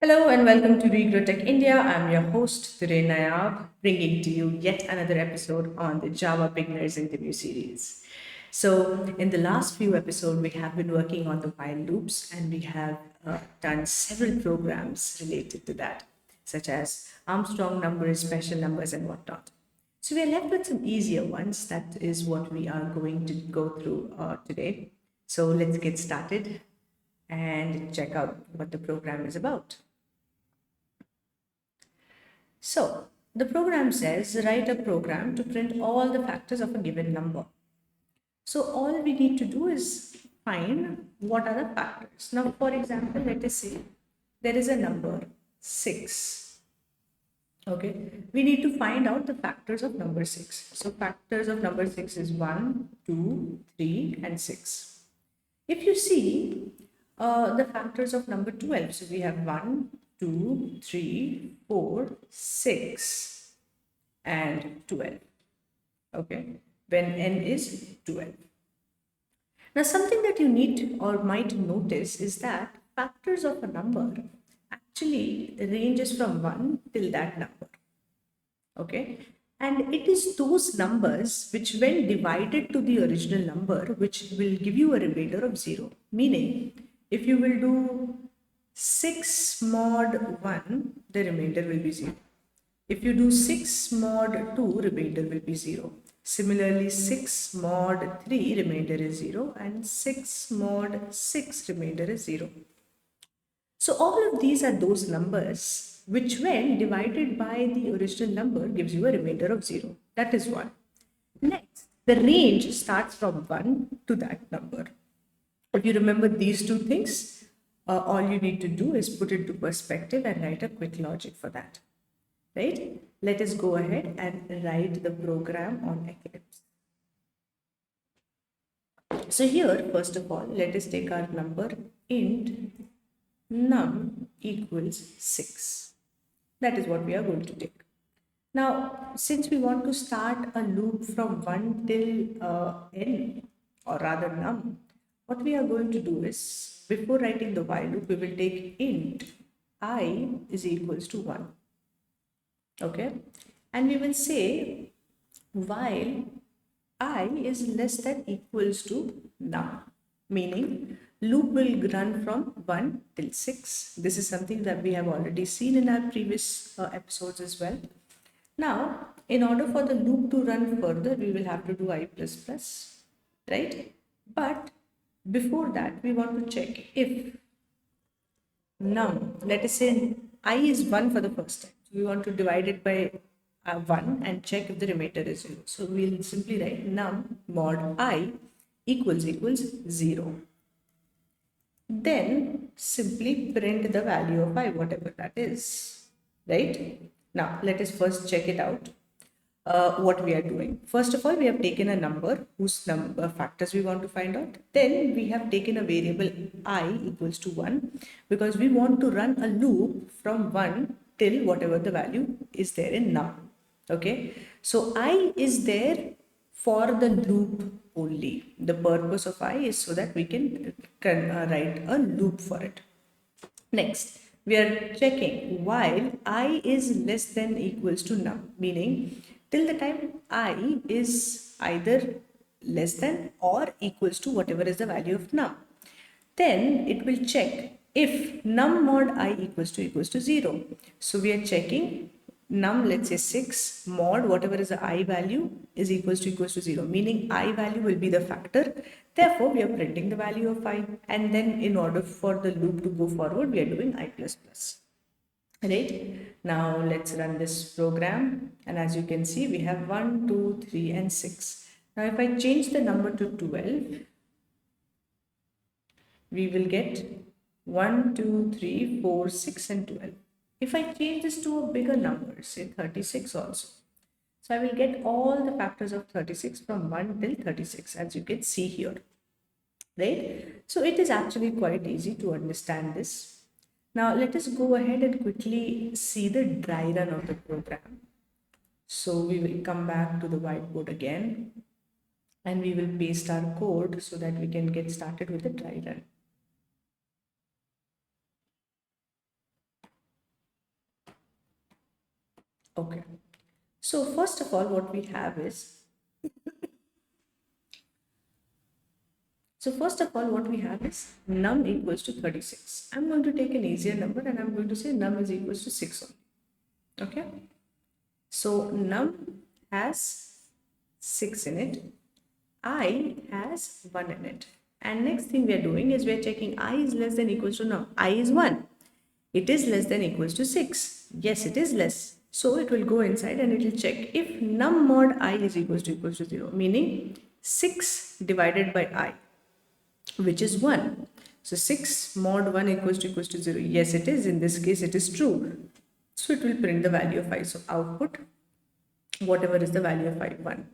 Hello and welcome to Regrowtech India. I'm your host, Ture Nayab, bringing to you yet another episode on the Java Beginners interview series. So, in the last few episodes, we have been working on the while loops and we have done several programs related to that, such as Armstrong numbers, special numbers, and whatnot. So, we are left with some easier ones. That is what we are going to go through today. So, let's get started and check out what the program is about. So, the program says write a program to print all the factors of a given number. So, all we need to do is find what are the factors. Now, for example, let us say there is a number 6. Okay, we need to find out the factors of number 6. So, factors of number 6 is 1, 2, 3, and 6. If you see the factors of number 12, so we have 1, 2, 3, 4, 6, and 12. Okay, when n is 12. Now, something that you need or might notice is that factors of a number actually ranges from 1 till that number. Okay, and it is those numbers which, when divided to the original number, which will give you a remainder of 0. Meaning, if you will do 6 mod 1, the remainder will be 0. If you do 6 mod 2, remainder will be 0. Similarly, 6 mod 3, remainder is 0, and 6 mod 6, remainder is 0. So all of these are those numbers which, when divided by the original number, gives you a remainder of 0. That is 1. Next, the range starts from 1 to that number. If you remember these two things, all you need to do is put it to perspective and write a quick logic for that. Right? Let us go ahead and write the program on Eclipse. So here, first of all, let us take our number int num equals 6. That is what we are going to take. Now, since we want to start a loop from 1 till n, or rather num, what we are going to do is, before writing the while loop, we will take int I is equals to 1. Okay, and we will say while I is less than equals to num, meaning loop will run from 1 till 6. This is something that we have already seen in our previous episodes as well. Now, in order for the loop to run further, we will have to do I plus plus, right? But before that, we want to check if num, let us say I is 1 for the first time. So we want to divide it by 1 and check if the remainder is 0. So we'll simply write num mod I equals 0. Then simply print the value of I, whatever that is, right? Now let us first check it out. What we are doing. First of all, we have taken a number whose number factors we want to find out. Then we have taken a variable I equals to 1 because we want to run a loop from 1 till whatever the value is there in num. Okay, so I is there for the loop only. The purpose of I is so that we can write a loop for it. Next, we are checking while I is less than equals to num, meaning till the time I is either less than or equals to whatever is the value of num. Then it will check if num mod I equals to 0. So we are checking num, let's say 6 mod whatever is the I value is equals to 0, meaning I value will be the factor. Therefore, we are printing the value of I, and then in order for the loop to go forward, we are doing I plus plus. Right, now let's run this program, and as you can see, we have 1, 2, 3, and 6. Now if I change the number to 12, we will get 1, 2, 3, 4, 6, and 12. If I change this to a bigger number, say 36 also, so I will get all the factors of 36 from 1 till 36, as you can see here, right? So it is actually quite easy to understand this. Now let us go ahead and quickly see the dry run of the program. So we will come back to the whiteboard again and we will paste our code so that we can get started with the dry run. Okay. So first of all, what we have is, num equals to 36. I'm going to take an easier number and I'm going to say num is equals to 6 only. Okay. So num has 6 in it. I has 1 in it. And next thing we are doing is we are checking I is less than equals to num. I is 1. It is less than equals to 6. Yes, it is less. So it will go inside and it will check if num mod I is equals to 0, meaning 6 divided by I, which is 1. So 6 mod 1 equals to 0. Yes, it is. In this case, it is true. So it will print the value of I. So output, whatever is the value of I, 1.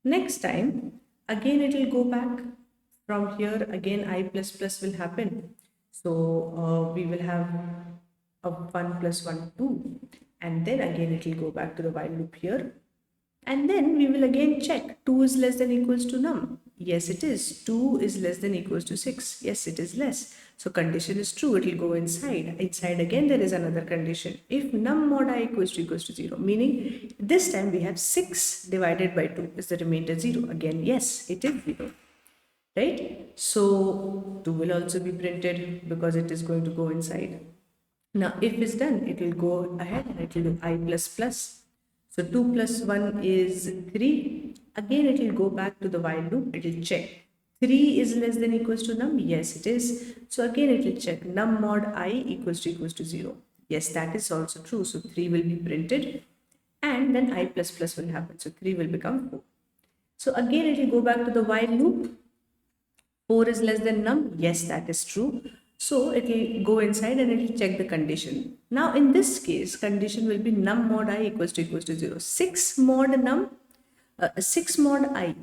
Next time, again it will go back. From here, again I plus plus will happen. So we will have a 1 plus 1, 2. And then again it will go back to the while loop here. And then we will again check 2 is less than equals to num. Yes, it is. 2 is less than equals to 6. Yes, it is less. So condition is true. It will go inside. Inside again there is another condition. If num mod I equals to 0, meaning this time we have 6 divided by 2. Is the remainder 0? Again, yes, it is 0. Right? So 2 will also be printed because it is going to go inside. Now, if it's done, it will go ahead and it will do I plus plus. So 2 plus 1 is 3. Again, it will go back to the while loop. It will check. 3 is less than equals to num. Yes, it is. So again, it will check num mod I equals to 0. Yes, that is also true. So 3 will be printed and then I plus plus will happen. So 3 will become 4. So again, it will go back to the while loop. 4 is less than num. Yes, that is true. So it will go inside and it will check the condition. Now in this case, condition will be num mod I equals to 0. 6 mod num, 6 mod I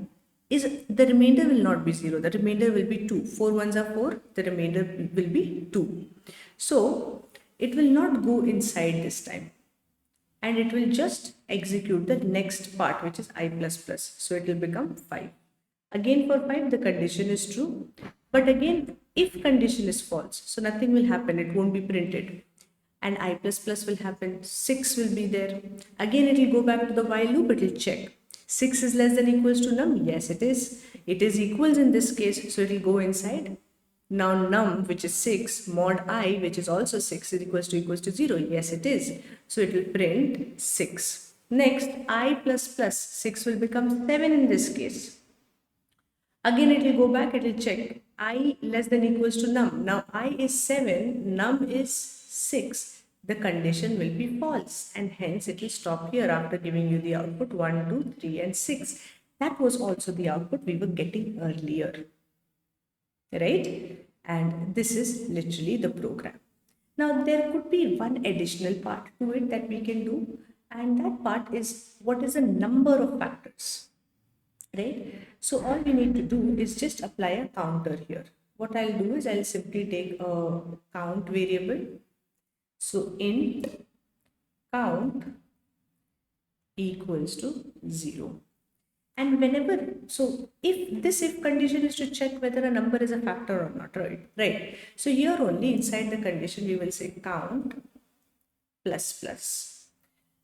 is, the remainder will not be 0. The remainder will be 2. 4 ones are 4. The remainder will be 2. So it will not go inside this time. And it will just execute the next part, which is I plus plus. So it will become 5. Again for 5, the condition is true. But again, if condition is false, so nothing will happen. It won't be printed. And I plus plus will happen. 6 will be there. Again, it will go back to the while loop. It will check. 6 is less than equals to num. Yes, it is. It is equals in this case. So it will go inside. Now num, which is 6, mod I, which is also 6, is equals to 0. Yes, it is. So it will print 6. Next, I plus plus, 6 will become 7 in this case. Again, it will go back, it will check. I less than equals to num. Now I is 7, num is 6. The condition will be false and hence it will stop here after giving you the output 1, 2, 3 and 6. That was also the output we were getting earlier. Right? And this is literally the program. Now there could be one additional part to it that we can do, and that part is what is the number of factors, right? So all we need to do is just apply a counter here. What I'll do is I'll simply take a count variable. So int count equals to 0. And whenever, so if condition is to check whether a number is a factor or not, right? So here only inside the condition we will say count plus plus.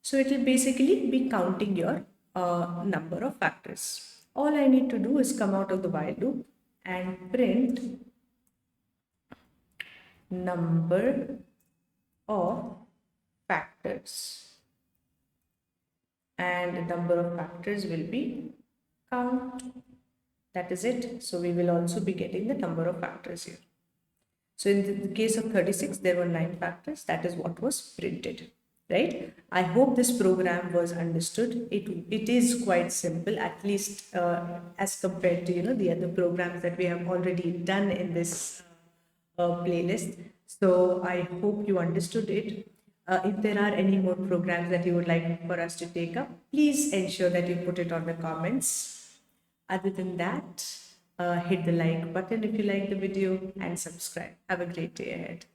So it will basically be counting your number of factors. All I need to do is come out of the while loop and print number of factors. And the number of factors will be count. That is it. So we will also be getting the number of factors here. So in the case of 36, there were 9 factors. That is what was printed, right? I hope this program was understood. It is quite simple, at least as compared to the other programs that we have already done in this playlist. So I hope you understood it. If there are any more programs that you would like for us to take up, please ensure that you put it on the comments. Other than that, hit the like button if you like the video and subscribe. Have a great day ahead.